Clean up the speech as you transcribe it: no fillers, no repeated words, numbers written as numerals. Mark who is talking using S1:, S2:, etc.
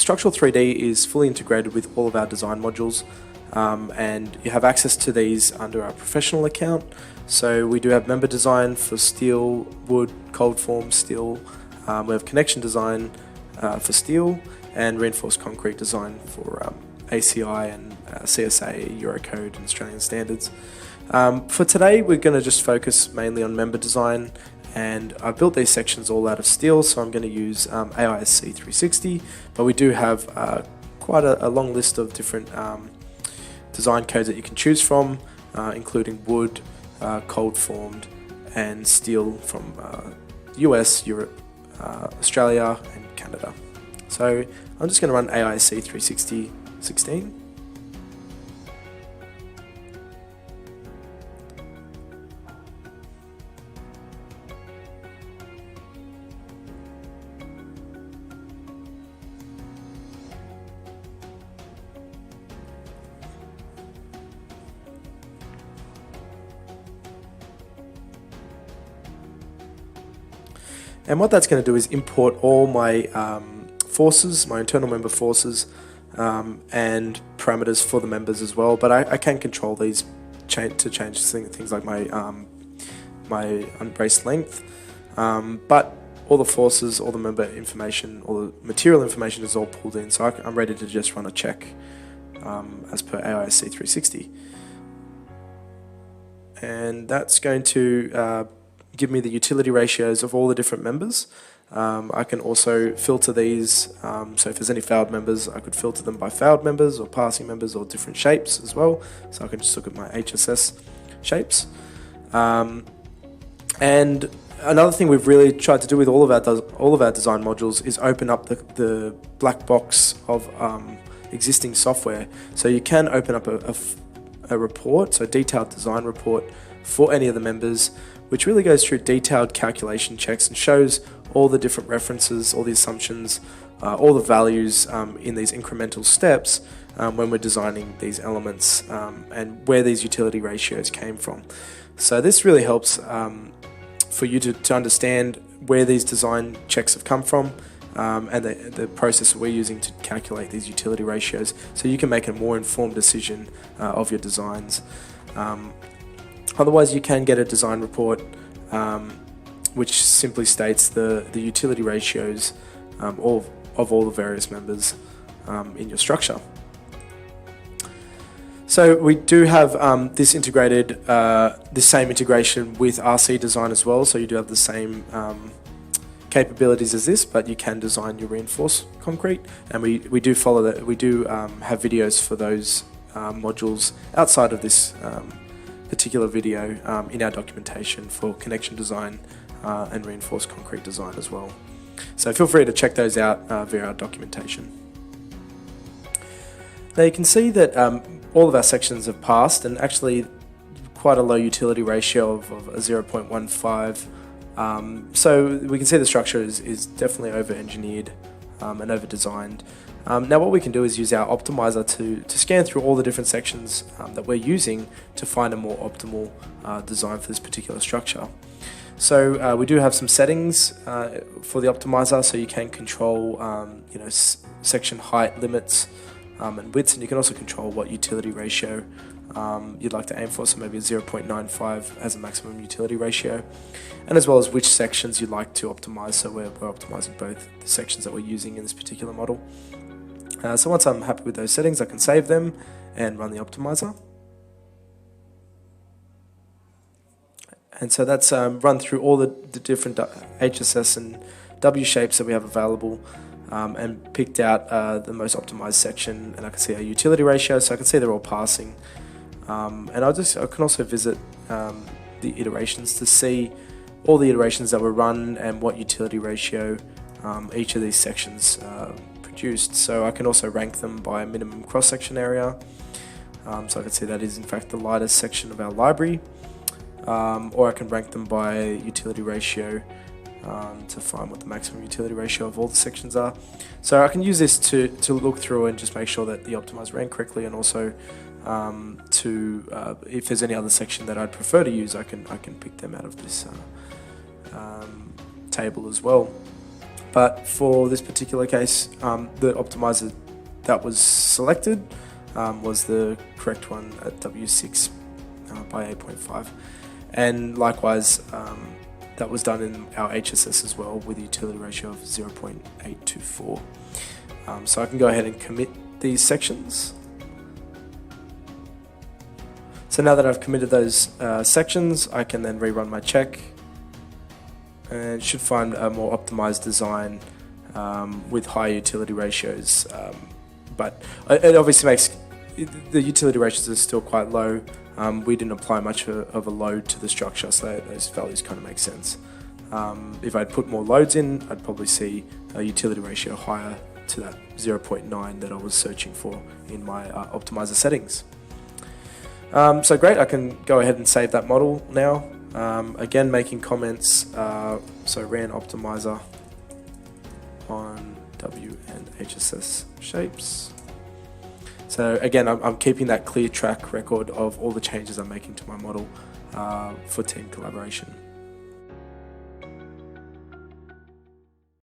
S1: Structural 3D is fully integrated with all of our design modules, and you have access to these under our professional account. So we do have member design for steel, wood, cold form, steel. We have connection design for steel, and reinforced concrete design for ACI and CSA, Eurocode and Australian standards. For today, we're going to just focus mainly on member design, and I built these sections all out of steel, so I'm going to use AISC 360, but we do have quite a long list of different design codes that you can choose from, including wood, cold formed, and steel from US, Europe, Australia and Canada. So I'm just going to run AISC 360 16. And what that's going to do is import all my forces, my internal member forces, and parameters for the members as well. But I can control these to change things like my unbraced length. But all the forces, all the member information, all the material information is all pulled in. So I'm ready to just run a check as per AISC 360. And that's going to give me the utility ratios of all the different members. I can also filter these, so if there's any failed members, I could filter them by failed members or passing members or different shapes as well. So I can just look at my HSS shapes. And another thing we've really tried to do with all of our design modules is open up the black box of existing software. So you can open up a report, so a detailed design report for any of the members, which really goes through detailed calculation checks and shows all the different references, all the assumptions, all the values in these incremental steps when we're designing these elements and where these utility ratios came from. So this really helps for you to understand where these design checks have come from and the process we're using to calculate these utility ratios, so you can make a more informed decision of your designs. Otherwise, you can get a design report which simply states the utility ratios of all the various members in your structure. So we do have this integrated, this same integration with RC design as well. So you do have the same capabilities as this, but you can design your reinforced concrete, and we do follow that. We do have videos for those modules outside of this particular video in our documentation for connection design and reinforced concrete design as well. So feel free to check those out via our documentation. Now you can see that all of our sections have passed, and actually quite a low utility ratio of a 0.15. So we can see the structure is definitely over-engineered and over-designed. Now what we can do is use our optimizer to scan through all the different sections that we're using to find a more optimal design for this particular structure. So we do have some settings for the optimizer, so you can control section height limits and widths, and you can also control what utility ratio you'd like to aim for, so maybe a 0.95 as a maximum utility ratio, and as well as which sections you'd like to optimize. So we're optimizing both the sections that we're using in this particular model. So once I'm happy with those settings, I can save them and run the optimizer. And so that's run through all the different HSS and W shapes that we have available, and picked out the most optimized section, and I can see our utility ratio, so I can see they're all passing. And I can also visit the iterations to see all the iterations that were run and what utility ratio each of these sections produced. So I can also rank them by minimum cross-section area. So I can see that is in fact the lightest section of our library. Or I can rank them by utility ratio to find what the maximum utility ratio of all the sections are. So I can use this to look through and just make sure that the optimizer ran correctly, and also if there's any other section that I'd prefer to use, I can pick them out of this table as well. But for this particular case, the optimizer that was selected was the correct one at W6 by 8.5. And likewise, that was done in our HSS as well with a utility ratio of 0.824. So I can go ahead and commit these sections. So now that I've committed those sections, I can then rerun my check and should find a more optimized design with high utility ratios. But it obviously makes, the utility ratios are still quite low. We didn't apply much of a load to the structure, so those values kind of make sense. If I'd put more loads in, I'd probably see a utility ratio higher to that 0.9 that I was searching for in my optimizer settings. So great, I can go ahead and save that model now. Again, making comments, so ran optimizer on W and HSS shapes. So again, I'm keeping that clear track record of all the changes I'm making to my model for team collaboration.